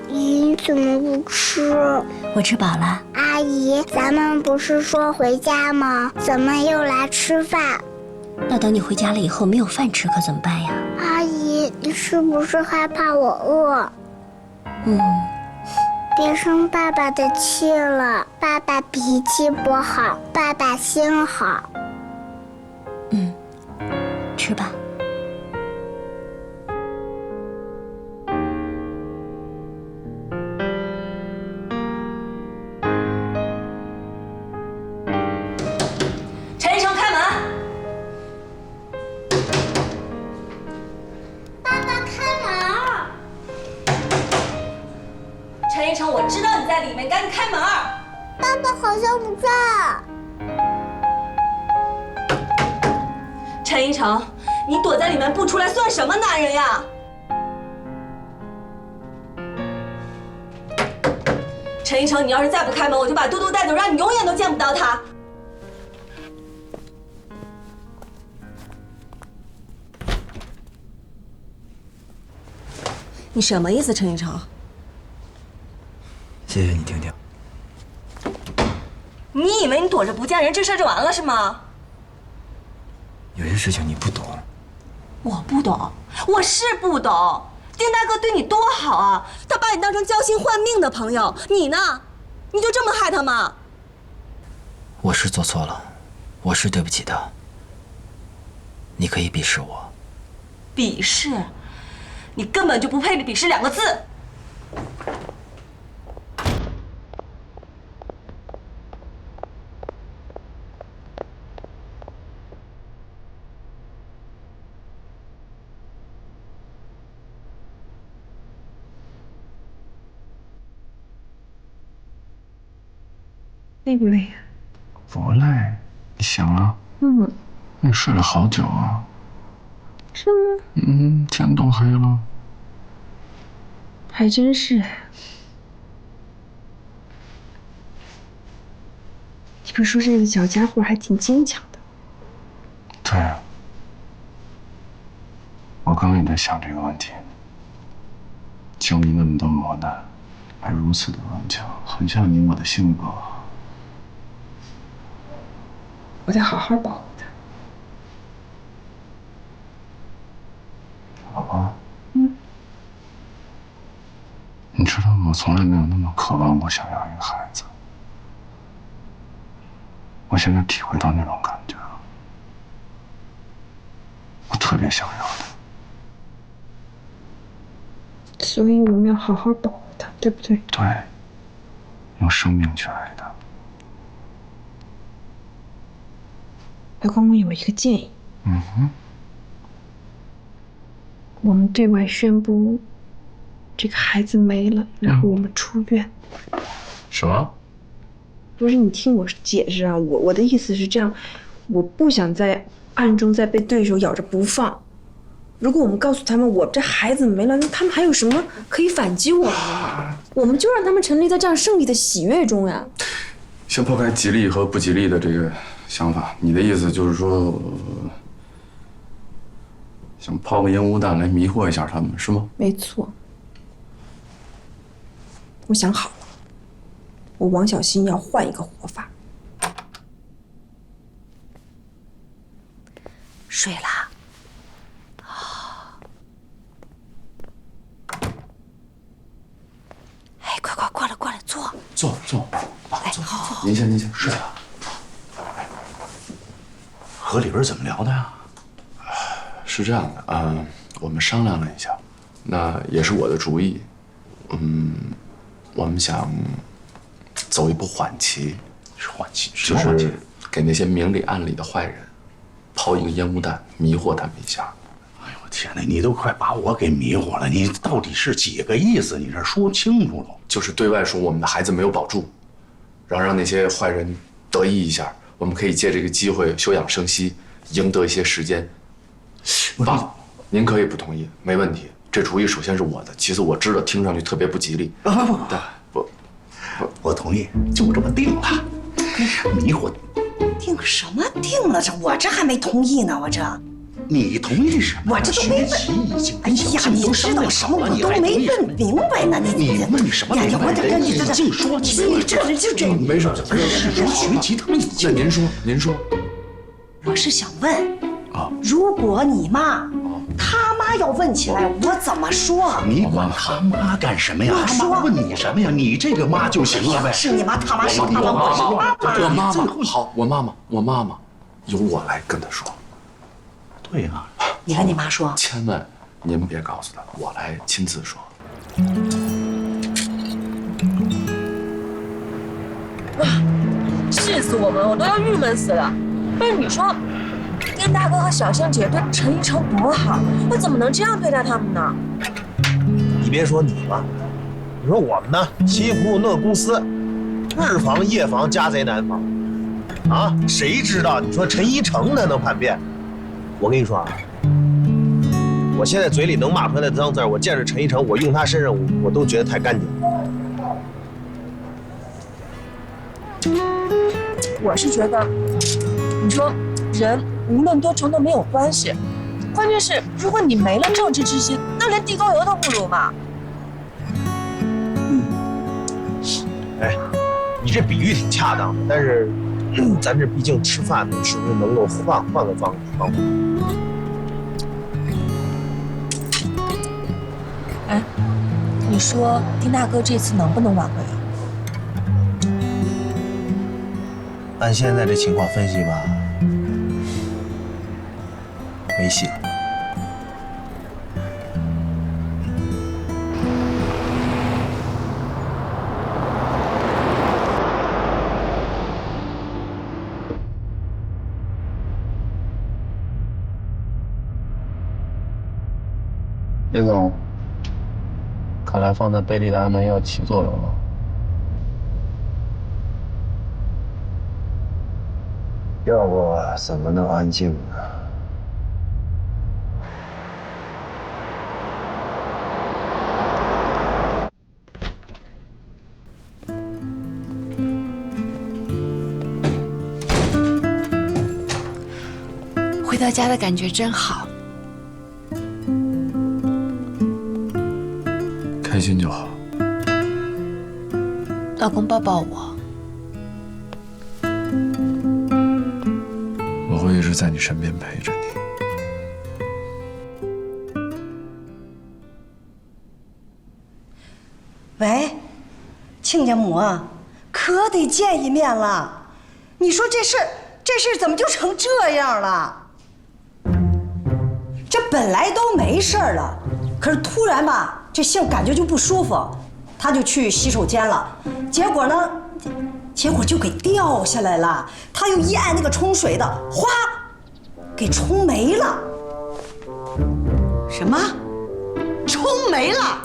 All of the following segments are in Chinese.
姨，你怎么不吃？我吃饱了。阿姨，咱们不是说回家吗？怎么又来吃饭？那等你回家了以后没有饭吃可怎么办呀？阿姨，你是不是害怕我饿？别生爸爸的气了，爸爸脾气不好，爸爸心好。吃吧。陈医生，开门！爸爸开门！陈医生，我知道你在里面，赶紧开门！爸爸好像不在。陈一成，你躲在里面不出来，算什么男人呀？陈一成，你要是再不开门，我就把嘟嘟带走，让你永远都见不到他。你什么意思，陈一成？谢谢你，婷婷。你以为你躲着不见人，这事儿就完了是吗？有些事情你不懂。我不懂，我是不懂。丁大哥对你多好啊，他把你当成交心换命的朋友，你呢？你就这么害他吗？我是做错了，我是对不起他。你可以鄙视我。鄙视？你根本就不配“鄙视”2个字。累不累呀？不累，你醒了？你睡了好久啊。是吗？天都黑了。还真是。你不说这个小家伙还挺坚强的。对啊，我刚刚也在想这个问题。经历那么多磨难，还如此的顽强，很像你我的性格。我得好好保护他。老婆，你知道我从来没有那么渴望过想要一个孩子，我现在体会到那种感觉了，我特别想要的。所以我们要好好保护他，对不对？对，用生命去爱他。老公，我有一个建议。我们对外宣布这个孩子没了，然后我们出院。什么？不是，你听我解释啊，我的意思是这样，我不想在暗中再被对手咬着不放。如果我们告诉他们我这孩子没了，那他们还有什么可以反击我们的吗？我们就让他们沉溺在这样胜利的喜悦中呀。先抛开吉利和不吉利的这个想法，你的意思就是说，想抛个烟雾弹来迷惑一下他们，是吗？没错，我想好了，我王小新要换一个活法。睡了。哎，快过来坐。坐，哎，坐。好。您先睡啊。和里边怎么聊的呀？是这样的，我们商量了一下，那也是我的主意。我们想走一步缓棋。是缓棋，就是给那些明里暗里的坏人抛一个烟雾弹，迷惑他们一下。哎呦我天哪，你都快把我给迷惑了！你到底是几个意思？你这说清楚了。就是对外说我们的孩子没有保住，然后让那些坏人得意一下，我们可以借这个机会休养生息，赢得一些时间。爸，您可以不同意，没问题。这主意首先是我的，其次我知道听上去特别不吉利。不，我同意，就这么定了。迷惑。定什么定了？我这还没同意呢，我这。你同意什么？我这都没问。哎呀，你知道什么？我都没问明白呢。你问什么明白？人已经说清了。你这人就这。没事，是说学习他们已经。那您说。我是想问啊，如果你妈他妈要问起来，我怎么说？你管他妈干什么呀？他妈问你什么呀？你这个妈就行了呗。是你妈，他妈是他妈，我是妈妈。好，我妈妈，由我来跟她说。对呀，你跟你妈说，千万您别告诉她，我来亲自说。气死我们，我都要郁闷死了。不是你说，丁大哥和小仙姐对陈一成多好，我怎么能这样对待他们呢？你别说你了，你说我们呢，辛辛苦苦弄个公司，日防夜防，家贼难防，啊，谁知道你说陈一成他能叛变？我跟你说啊，我现在嘴里能骂出来的脏字，我见着陈一成，我用他身上，我都觉得太干净了。我是觉得，你说人无论多穷都没有关系，关键是如果你没了政治之心，那连地沟油都不如嘛。哎，你这比喻挺恰当的，但是咱这毕竟吃饭呢，是不是能够换个方法？哎，你说丁大哥这次能不能挽回啊？按现在这情况分析吧，没戏。叶总，看来放在杯里的安眠药起作用了。要不怎么能安静呢？回到家的感觉真好，开心就好。老公抱抱我。我会一直在你身边陪着你。喂，亲家母啊，可得见一面了。你说这事怎么就成这样了？这本来都没事了，可是突然吧，这杏感觉就不舒服，他就去洗手间了。结果呢，就给掉下来了。他又一按那个冲水的，哗，给冲没了。什么？冲没了？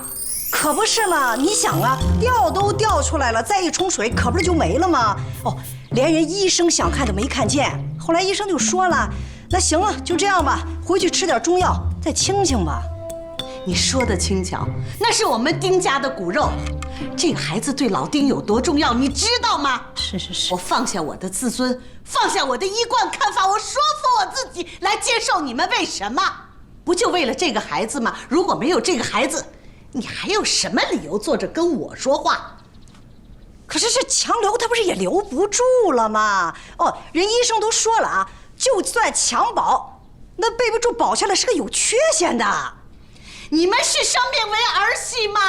可不是嘛！你想啊，掉都掉出来了，再一冲水，可不是就没了吗？哦，连人医生想看都没看见。后来医生就说了，那行了，就这样吧，回去吃点中药，再清清吧。你说的轻巧，那是我们丁家的骨肉。这个孩子对老丁有多重要，你知道吗？是。我放下我的自尊，放下我的一贯看法，我说服我自己来接受你们。为什么？不就为了这个孩子吗？如果没有这个孩子，你还有什么理由坐着跟我说话？可是这强留他不是也留不住了吗？哦，人医生都说了啊，就算强保，那背不住保下来是个有缺陷的。你们是生命为儿戏吗？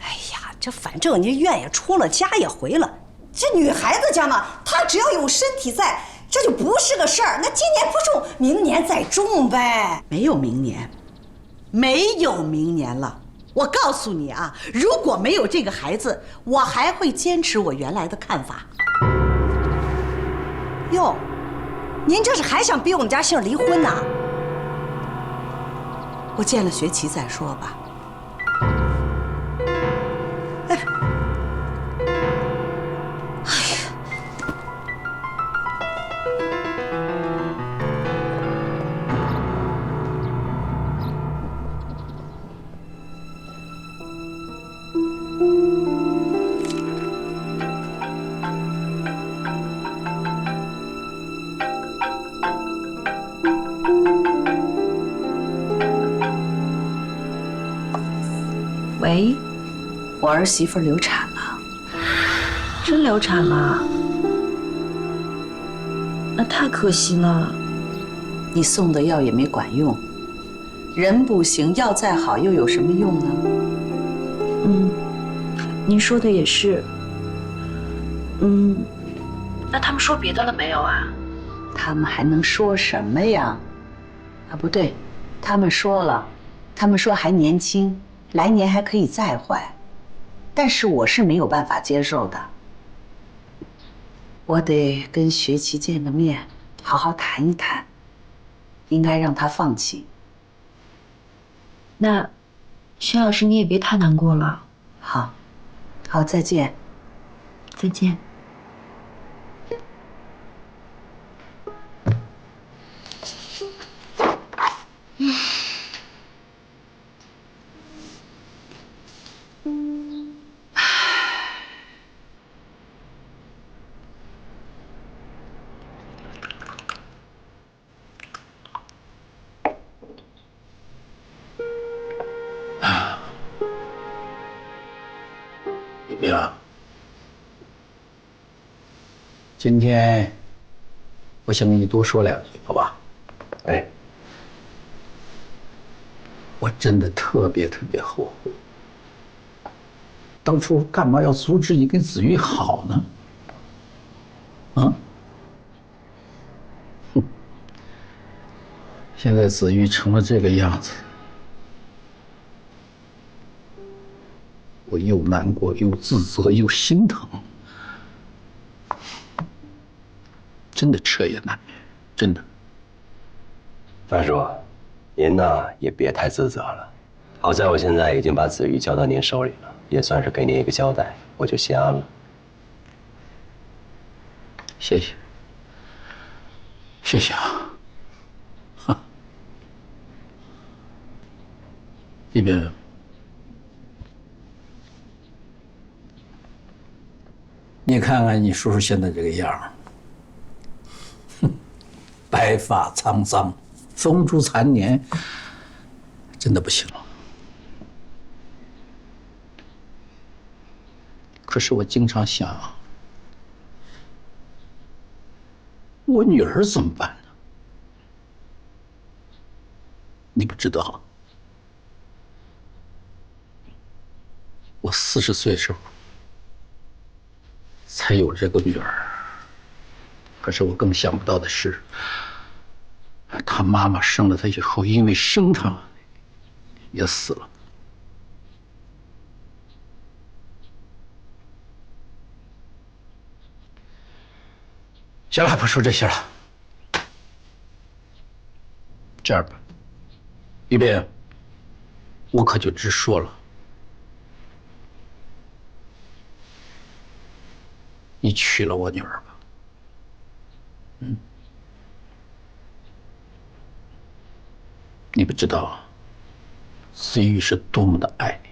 哎呀，这反正你院也出了，家也回了，这女孩子家嘛，她只要有身体在，这就不是个事儿。那今年不种，明年再种呗。没有明年，没有明年了。我告诉你啊，如果没有这个孩子，我还会坚持我原来的看法。哟，您这是还想逼我们家杏离婚呐？我见了学琪再说吧。喂，我儿媳妇流产了。真流产了？那太可惜了。你送的药也没管用，人不行，药再好又有什么用呢？您说的也是。那他们说别的了没有啊？他们还能说什么呀？啊，不对，他们说了，他们说还年轻，来年还可以再怀，但是我是没有办法接受的。我得跟学琪见个面，好好谈一谈，应该让他放弃。那，薛老师你也别太难过了。好，好，再见。再见。李冰，今天我想跟你多说两句，好吧？哎，我真的特别后悔，当初干嘛要阻止你跟子玉好呢？啊？哼！现在子玉成了这个样子，我又难过又自责又心疼，真的彻夜难眠，真的。范叔，您呢也别太自责了。好在我现在已经把子玉交到您手里了，也算是给您一个交代，我就心安了。谢谢，谢谢啊。哈，一边。你看看你叔叔现在这个样儿，哼，白发苍苍，风烛残年，真的不行了。可是我经常想，我女儿怎么办呢？你不知道，我40岁的时候才有这个女儿，可是我更想不到的是，她妈妈生了她以后，因为生她也死了。行了，不说这些了。这样吧，于斌，我可就直说了，你娶了我女儿吧。你不知道，子玉是多么的爱你，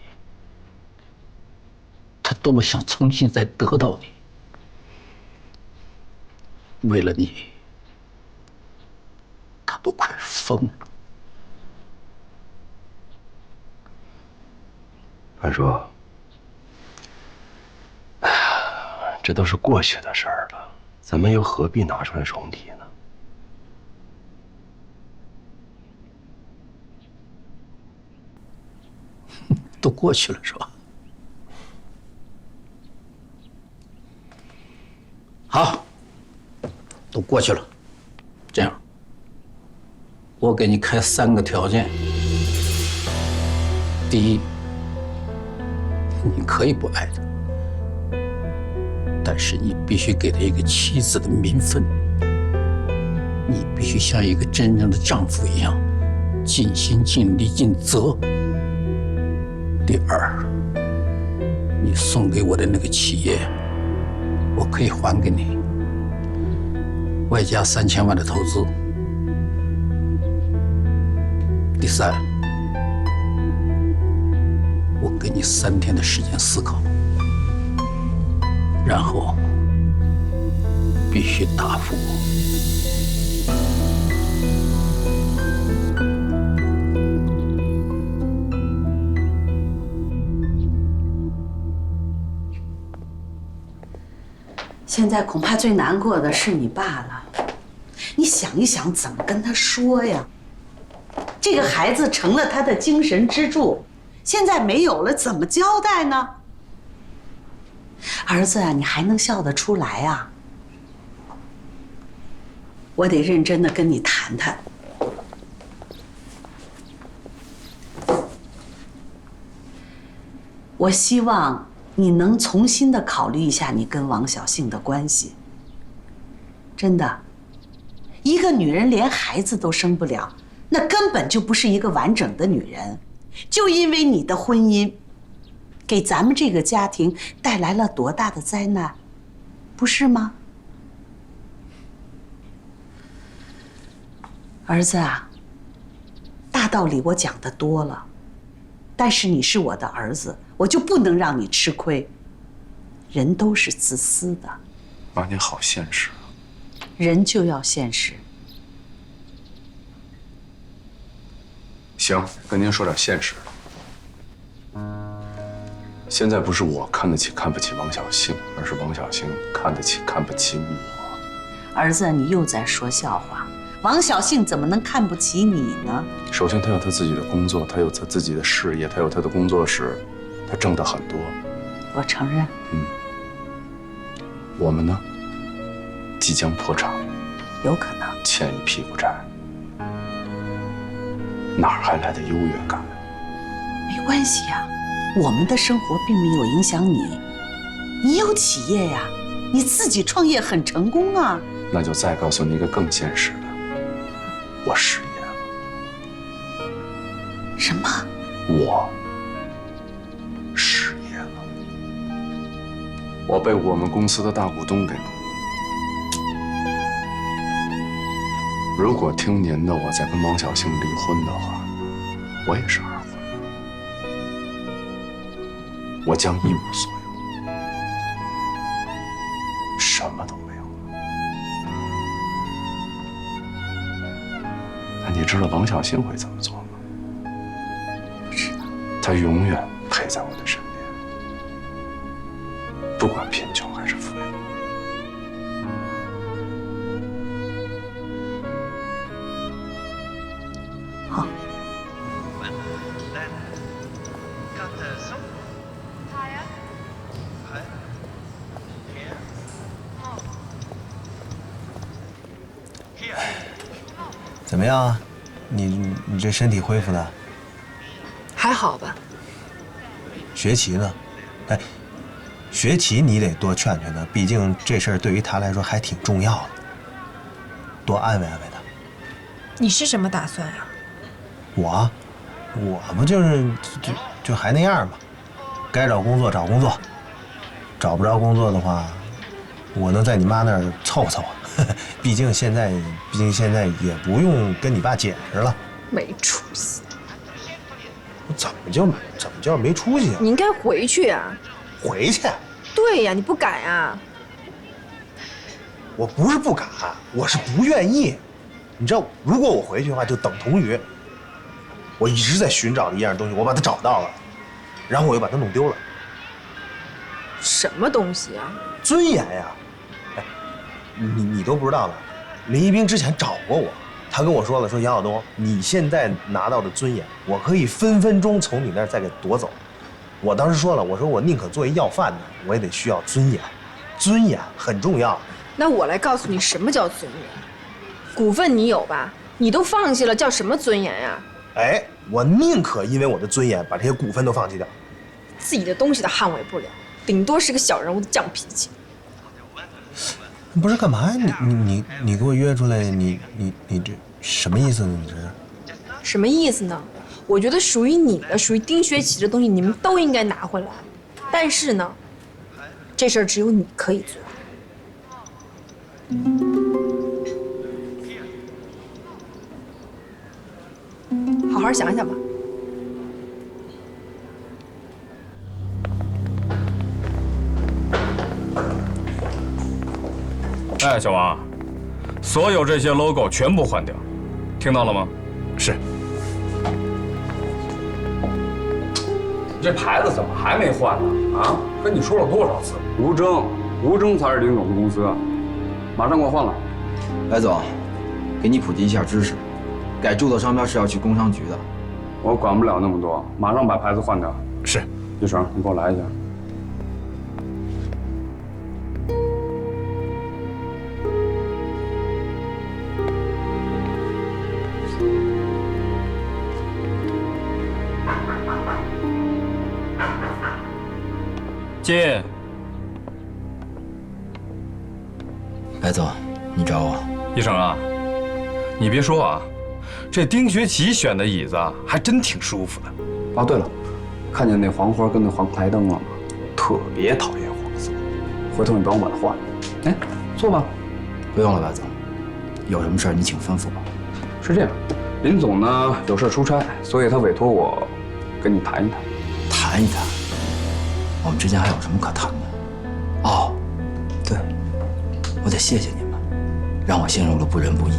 他多么想重新再得到你。为了你，他都快疯了。范叔，这都是过去的事儿了，咱们又何必拿出来重提呢？都过去了是吧？好，都过去了。这样，我给你开3个条件。第一，你可以不爱他，但是你必须给他一个妻子的名分，你必须像一个真正的丈夫一样，尽心尽力尽责。第二，你送给我的那个企业，我可以还给你，外加3000万的投资。第三，我给你3天的时间思考，然后必须答复我。现在恐怕最难过的是你爸了。你想一想，怎么跟他说呀？这个孩子成了他的精神支柱，现在没有了，怎么交代呢？儿子啊，你还能笑得出来啊？我得认真的跟你谈谈。我希望你能重新的考虑一下你跟王小杏的关系。真的，一个女人连孩子都生不了，那根本就不是一个完整的女人。就因为你的婚姻，给咱们这个家庭带来了多大的灾难，不是吗？儿子啊，大道理我讲的多了，但是你是我的儿子，我就不能让你吃亏。人都是自私的。妈，你好现实啊。人就要现实。行，跟您说点现实的。现在不是我看得起看不起王小杏，而是王小杏看得起看不起我。儿子，你又在说笑话。王小杏怎么能看不起你呢？首先，她有她自己的工作，她有她自己的事业，她有她的工作室，她挣得很多。我承认。我们呢，即将破产，有可能欠一屁股债，哪儿还来的优越感？没关系呀，我们的生活并没有影响你。你有企业呀，你自己创业很成功啊。那就再告诉你一个更现实的，我失业了。什么？我失业了。我被我们公司的大股东给弄了。如果听您的，我再跟王小杏离婚的话，我也是二婚。我将一无所有，什么都没有了。那你知道王小杏会怎么做吗？不知道。她永远陪在我的身边，不管贫穷还是富有。好。怎么样啊？你这身体恢复的？还好吧。学习呢？哎，学习你得多劝劝他，毕竟这事儿对于他来说还挺重要的，多安慰安慰他。你是什么打算呀？我不就是就还那样嘛，该找工作找工作，找不着工作的话，我能在你妈那儿凑合凑合。毕竟现在也不用跟你爸解释了。没出息！怎么叫没出息啊？你应该回去呀。回去？对呀，你不敢呀？我不是不敢，我是不愿意。你知道，如果我回去的话，就等同于我一直在寻找的一样东西，我把它找到了，然后我又把它弄丢了。什么东西啊？尊严呀！哎，你都不知道呢。林一冰之前找过我，他跟我说了，说杨晓东，你现在拿到的尊严，我可以分分钟从你那儿再给夺走。我当时说了，我说我宁可做一要饭的，我也得需要尊严，尊严很重要。那我来告诉你什么叫尊严。股份你有吧？你都放弃了，叫什么尊严呀？哎，我宁可因为我的尊严把这些股份都放弃掉。自己的东西都捍卫不了，顶多是个小人物的犟脾气。不是干嘛呀？你给我约出来，你这什么意思呢？你这是什么意思呢？我觉得属于你的、属于丁学启的东西，你们都应该拿回来。但是呢，这事儿只有你可以做。好好想想吧。哎，小王，所有这些 logo 全部换掉，听到了吗？是。这牌子怎么还没换呢？啊，跟你说了多少次？吴征，吴征才是林总的公司，马上给我换了。白总，给你普及一下知识，改注册商标是要去工商局的。我管不了那么多，马上把牌子换掉。是，玉成，你给我来一下。进。白总，你找我？医生啊，你别说啊，这丁学奇选的椅子还真挺舒服的。哦，对了，看见那黄花跟那黄台灯了吗？特别讨厌黄色，回头你帮我把它换了。哎，坐吧。不用了，白总，有什么事儿你请吩咐吧。是这样，林总呢有事出差，所以他委托我跟你谈一谈。谈一谈？我们之间还有什么可谈的？哦，对，我得谢谢你们，让我陷入了不仁不义。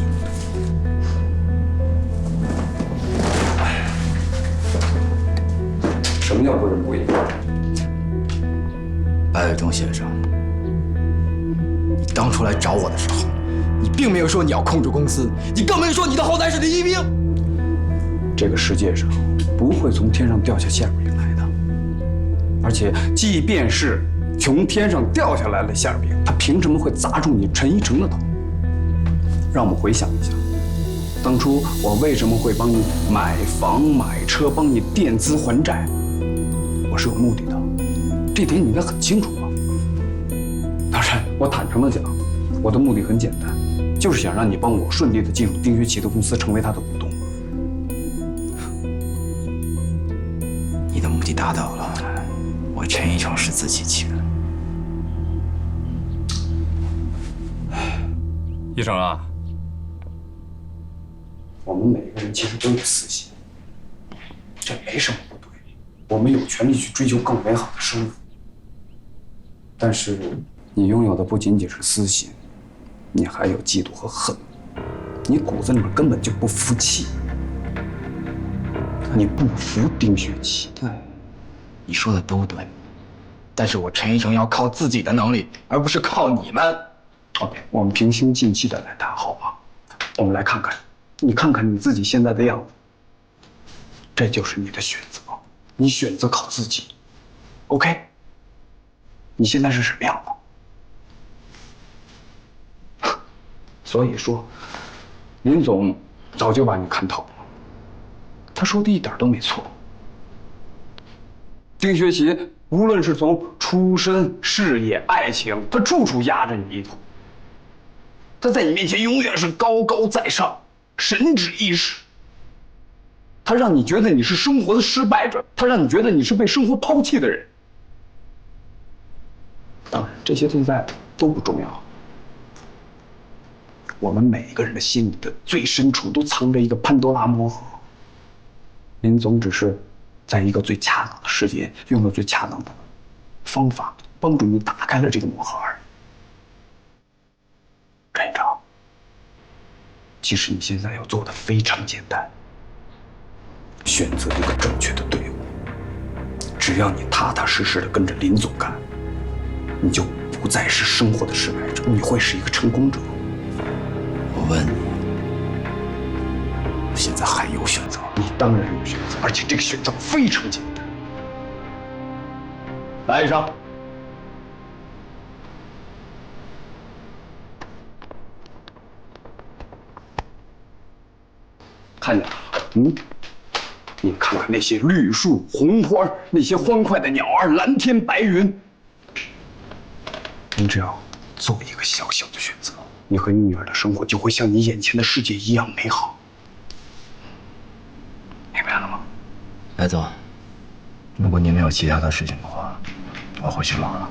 什么叫不仁不义？白伟忠先生，你当初来找我的时候，你并没有说你要控制公司，你更没有说你的后台是第一名。这个世界上不会从天上掉下馅饼来的，而且即便是从天上掉下来的馅饼，它凭什么会砸中你陈一成的头？让我们回想一下，当初我为什么会帮你买房买车，帮你垫资还债？我是有目的的，这点你应该很清楚吧？当然，我坦诚的讲，我的目的很简单，就是想让你帮我顺利的进入丁学奇的公司，成为他的股东。你的目的达到了，我陈一成是自欺欺人。医生啊，我们每个人其实都有私心，这没什么不对，我们有权利去追求更美好的生活。但是你拥有的不仅仅是私心，你还有嫉妒和恨，你骨子里面根本就不服气，你不服丁学奇。对，你说的都对，但是我陈一成要靠自己的能力，而不是靠你们。OK， 我们平心静气的来谈，好吗？我们来看看，你看看你自己现在的样子，这就是你的选择，你选择靠自己。OK， 你现在是什么样的？所以说，林总早就把你看透了，他说的一点都没错。丁学奇无论是从出身、事业、爱情，他处处压着你一头。他在你面前永远是高高在上，神旨意识。他让你觉得你是生活的失败者，他让你觉得你是被生活抛弃的人。当然，这些现在都不重要。我们每个人的心里的最深处都藏着一个潘多拉魔盒。林总只是在一个最恰当的时间，用了最恰当的方法，帮助你打开了这个魔盒而已。陈一成，其实你现在要做的非常简单，选择一个正确的队伍。只要你踏踏实实的跟着林总干，你就不再是生活的失败者，你会是一个成功者。我问你，我现在还有选择？你当然有选择，而且这个选择非常简单。来，医生。看见了？你看看那些绿树红花，那些欢快的鸟儿，蓝天白云。你只要做一个小小的选择，你和你女儿的生活就会像你眼前的世界一样美好。明白了吗？白总，如果您没有其他的事情的话，我回去忙了。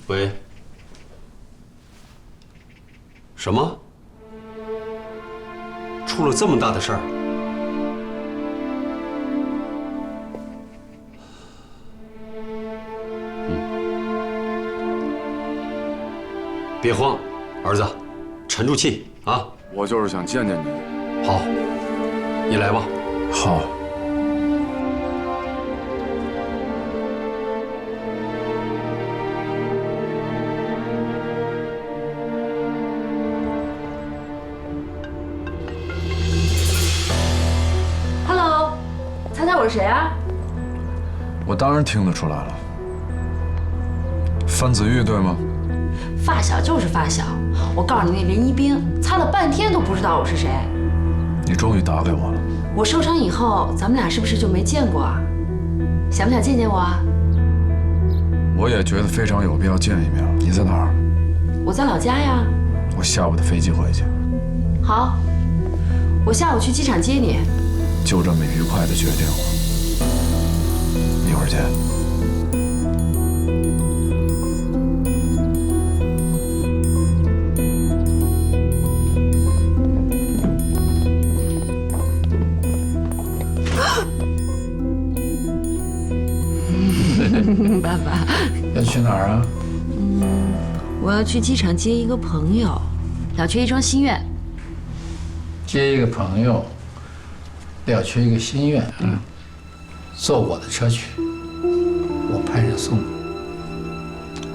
喂？什么？出了这么大的事儿？别慌，儿子，沉住气啊！我就是想见见你。好，你来吧。好。Hello， 猜猜我是谁啊？我当然听得出来了。范子玉对吗？发小就是发小，我告诉你，那林一冰猜了半天都不知道我是谁。你终于打给我了。我受伤以后，咱们俩是不是就没见过啊？想不想见见我啊？我也觉得非常有必要见一面。你在哪儿？我在老家呀。我下午的飞机回去。好，我下午去机场接你。就这么愉快的决定了。一会儿见。爸爸，要去哪儿啊？我要去机场接一个朋友，了却一桩心愿。接一个朋友，了却一个心愿。坐我的车去，我派人送你。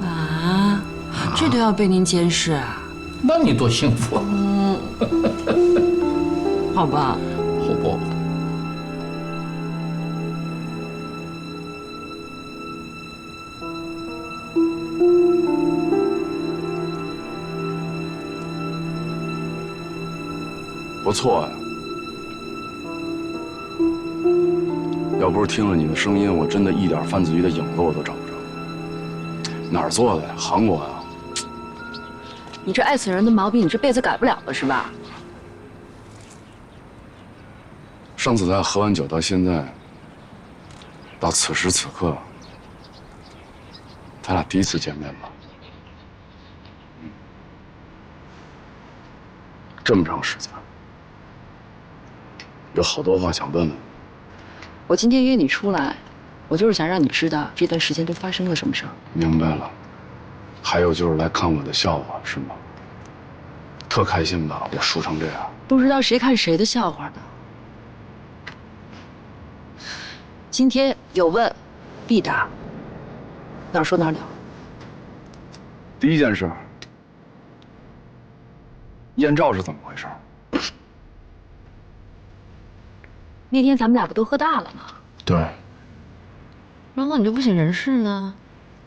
啊，这都要被您监视啊？那你多幸福啊！好吧。好不？不错呀。要不是听了你的声音，我真的一点范子瑜的影子我都找不着。哪儿做的呀？韩国呀？你这爱死人的毛病，你这辈子改不了了是吧？上次咱喝完酒到现在，到此时此刻，咱俩第一次见面吧？这么长时间，有好多话想问问。我今天约你出来，我就是想让你知道这段时间都发生了什么事儿。明白了。还有就是来看我的笑话是吗？特开心吧？我输成这样。不知道谁看谁的笑话呢。今天有问必答，哪儿说哪儿了。第一件事，艳照是怎么回事？那天咱们俩不都喝大了吗？对。然后你就不省人事了。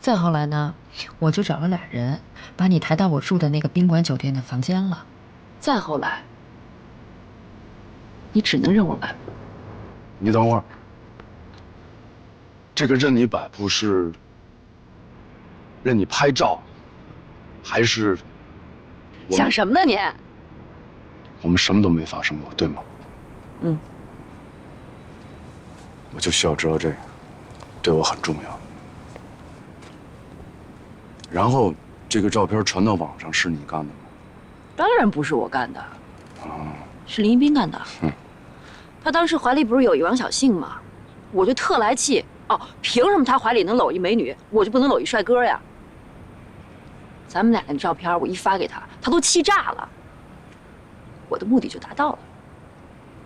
再后来呢，我就找了俩人，把你抬到我住的那个宾馆酒店的房间了。再后来，你只能认我摆布。你等会儿，这个任你摆布是任你拍照，还是想什么呢你？我们什么都没发生过，对吗？嗯。我就需要知道这个，对我很重要。然后，这个照片传到网上是你干的吗？当然不是我干的，是林一冰干的。他当时怀里不是有一王小信吗？我就特来气哦，凭什么他怀里能搂一美女，我就不能搂一帅哥呀？咱们俩的照片我一发给他，他都气炸了。我的目的就达到了。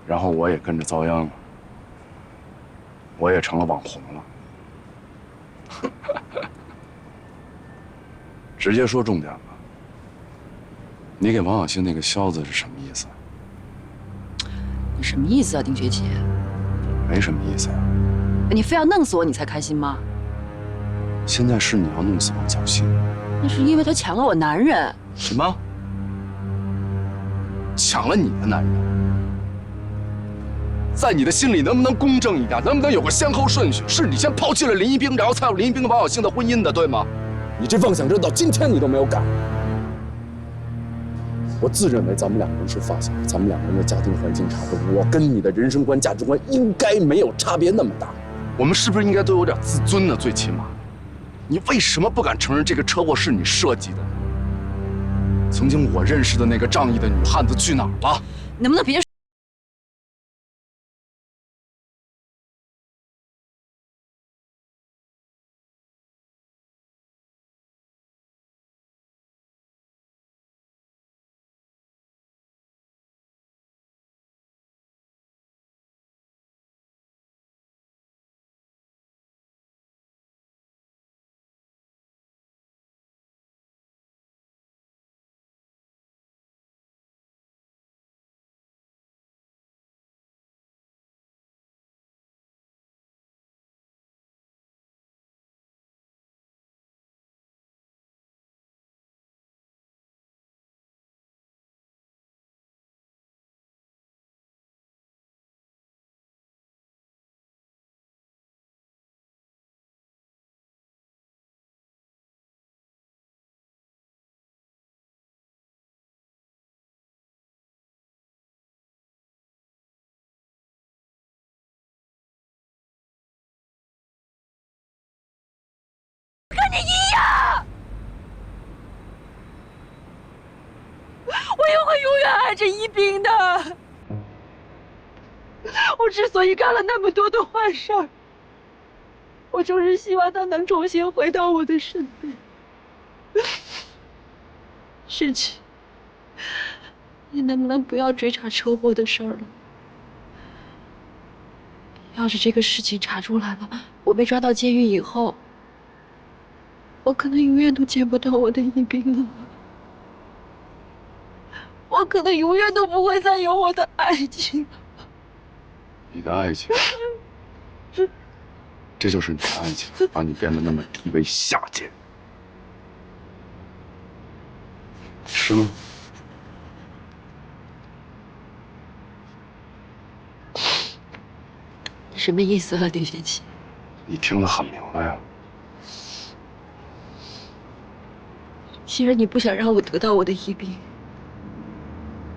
然后我也跟着遭殃了，我也成了网红了。直接说重点吧，你给王小信那个销子是什么意思？你什么意思啊，丁学启？没什么意思呀。你非要弄死我，你才开心吗？现在是你要弄死王小信，那是因为他抢了我男人。什么？抢了你的男人？在你的心里能不能公正一点？能不能有个先后顺序？是你先抛弃了林一冰，然后才有林一冰跟王小信的婚姻的，对吗？你这妄想症到今天你都没有改。我自认为咱们两个人是发小，咱们两个人的家庭环境差不多，我跟你的人生观、价值观应该没有差别那么大。我们是不是应该都有点自尊呢？最起码，你为什么不敢承认这个车祸是你设计的呢？曾经我认识的那个仗义的女汉子去哪儿了？能不能别带着一冰的。我之所以干了那么多的坏事儿，我就是希望他能重新回到我的身边。世奇，你能不能不要追查车祸的事儿了？要是这个事情查出来了，我被抓到监狱以后，我可能永远都见不到我的一冰了。我可能永远都不会再有我的爱情。你的爱情，这就是你的爱情，把你变得那么低微下贱，是吗？什么意思啊，李学奇？你听得很明白啊。既然你不想让我得到我的一冰，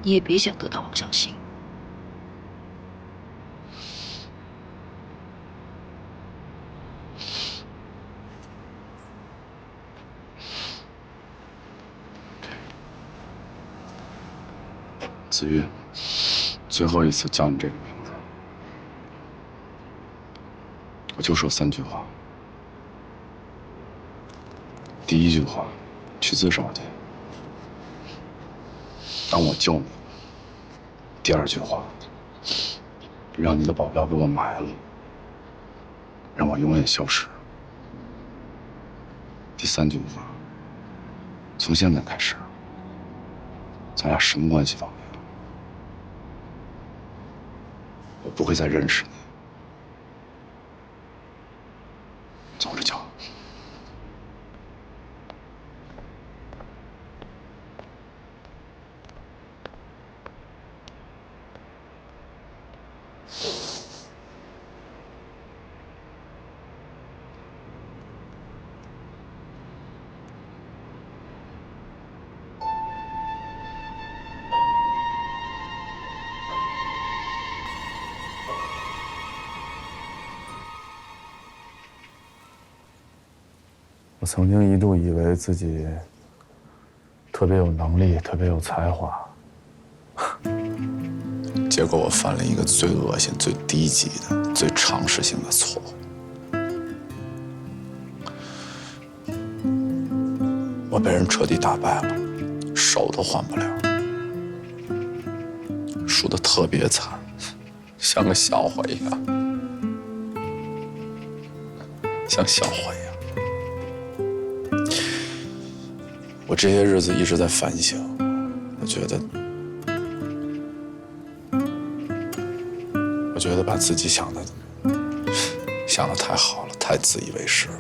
你也别想得到王小星。子玉，最后一次叫你这个名字，我就说3句话。第一句话，去自首去，当我救你了。第二句话，让你的保镖给我埋了，让我永远消失。第三句话，从现在开始，咱俩什么关系都没有。我不会再认识你。走着瞧。我曾经一度以为自己特别有能力，特别有才华，结果我犯了一个最恶心、最低级的、最常识性的错误。我被人彻底打败了，手都换不了，输得特别惨，像个笑话一样，像笑话一样。我这些日子一直在反省，我觉得把自己想的太好了，太自以为是了，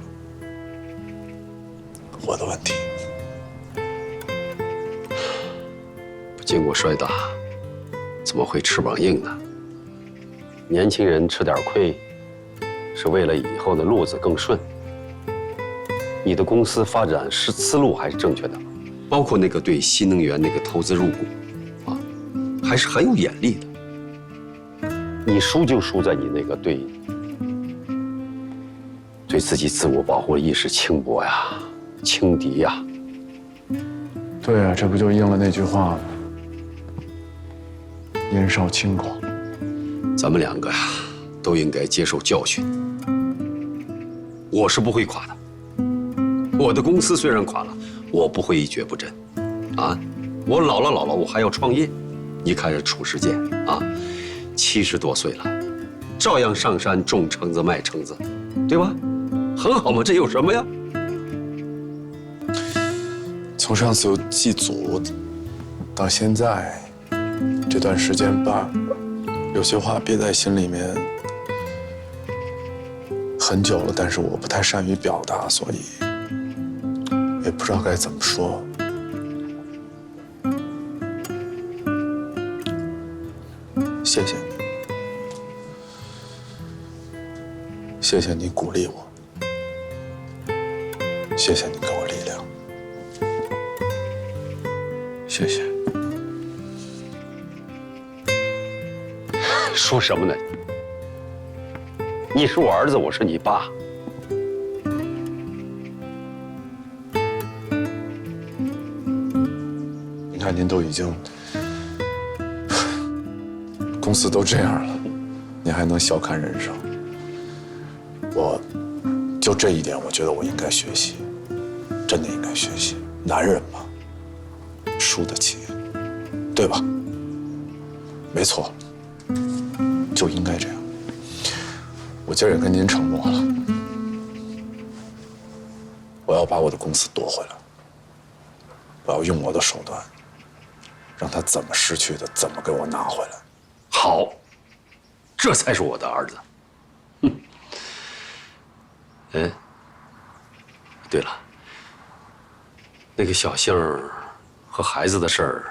我的问题。不经过摔打，怎么会翅膀硬呢？年轻人吃点亏，是为了以后的路子更顺。你的公司发展思路还是正确的，包括那个对新能源那个投资入股，啊，还是很有眼力的。你输就输在你那个对自己自我保护意识轻薄呀、轻敌呀。对啊，这不就应了那句话吗？年少轻狂。咱们两个呀，都应该接受教训。我是不会垮的。我的公司虽然垮了，我不会一蹶不振，啊，我老了，我还要创业。你看这褚时健啊，70多岁了，照样上山种橙子卖橙子，对吧？很好嘛，这有什么呀？从上次有祭祖到现在这段时间吧，有些话憋在心里面很久了，但是我不太善于表达，所以也不知道该怎么说。谢谢你，谢谢你鼓励我，谢谢你给我力量，谢谢。说什么呢？你是我儿子，我是你爸。你看，您都已经公司都这样了，你还能小看人生？我就这一点，我觉得我应该学习，真的应该学习。男人嘛，输得起，对吧？没错，就应该这样。我今儿也跟您承诺了，我要把我的公司夺回来，我要用我的手段，让他怎么失去的，怎么给我拿回来。好，这才是我的儿子。哼。哎，对了，那个小杏儿和孩子的事儿，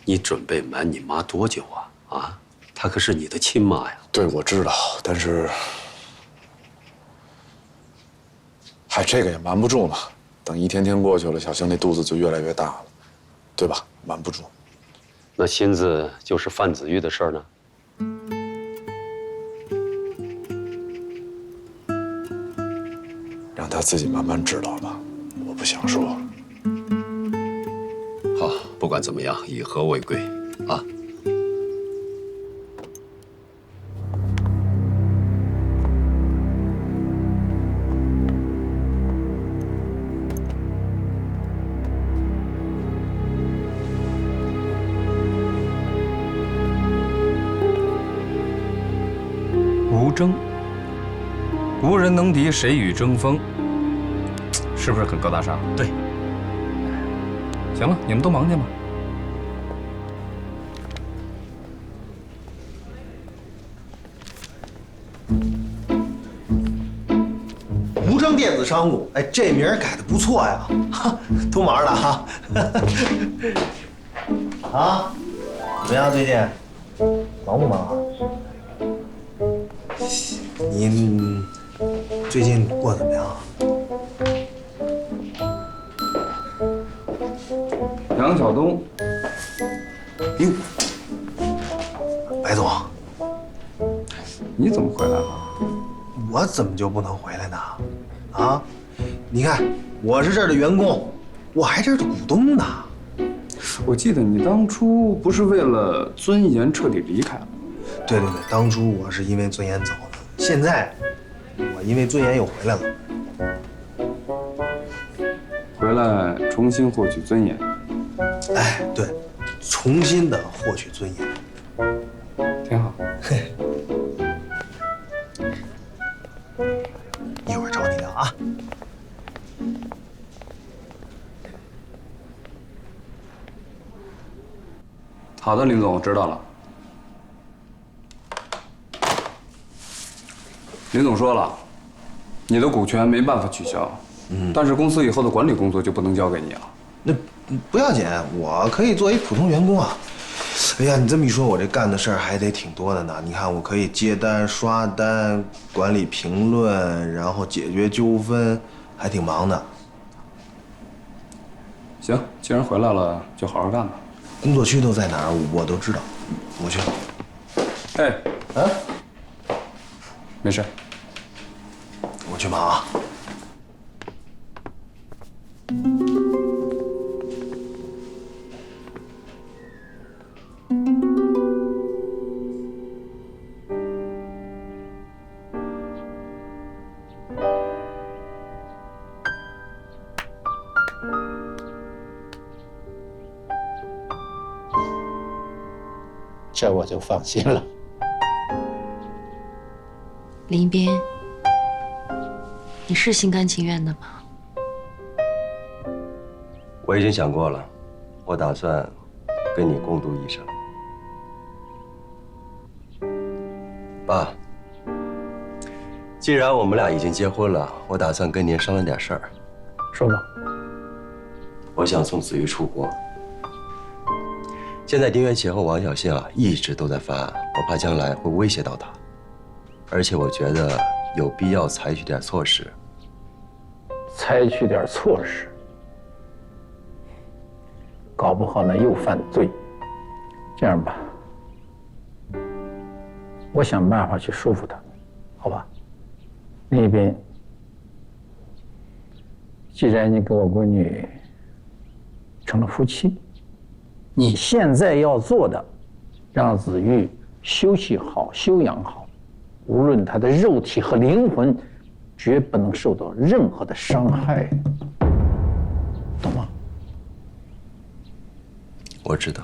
你准备瞒你妈多久啊？啊，她可是你的亲妈呀。对，我知道，但是，嗨，这个也瞒不住嘛。等一天天过去了，小杏那肚子就越来越大了，对吧？瞒不住。那心子就是范子玉的事儿呢？让他自己慢慢知道吧，我不想说。好，不管怎么样，以和为贵，啊。无争，无人能敌，谁与争锋？是不是很高大上？对。行了，你们都忙去吧。无争电子商务，哎，这名儿改的不错呀，哈，都忙了哈。啊，怎么样？最近忙不忙啊？您最近过得怎么样？杨晓东，哟，白总，你怎么回来了？我怎么就不能回来呢？啊，你看我是这儿的员工，我还这儿的股东呢。我记得你当初不是为了尊严彻底离开了？对对对，当初我是因为尊严走的，现在我因为尊严又回来了。回来重新获取尊严。哎，对，重新的获取尊严，挺好。嘿，一会儿找你聊啊。好的，林总，我知道了。林总说了，你的股权没办法取消，但是公司以后的管理工作就不能交给你了。那不要紧，我可以做一普通员工啊。哎呀，你这么一说，我这干的事儿还得挺多的呢。你看，我可以接单、刷单、管理评论，然后解决纠纷，还挺忙的。行，既然回来了，就好好干吧。工作区都在哪儿，我都知道。我去。哎，啊，没事。我去忙啊。这我就放心了。林边，你是心甘情愿的吗？我已经想过了，我打算跟你共度一生。爸，既然我们俩已经结婚了，我打算跟您商量点事儿。说吧。我想送子玉出国。现在丁元琪和王小信啊，一直都在犯案，我怕将来会威胁到他，而且我觉得有必要采取点措施。采取点措施，搞不好呢又犯罪。这样吧，我想办法去说服他，好吧？那边，既然你跟我闺女成了夫妻，你现在要做的，让子玉休息好、修养好，无论他的肉体和灵魂，绝不能受到任何的伤害，懂吗？我知道。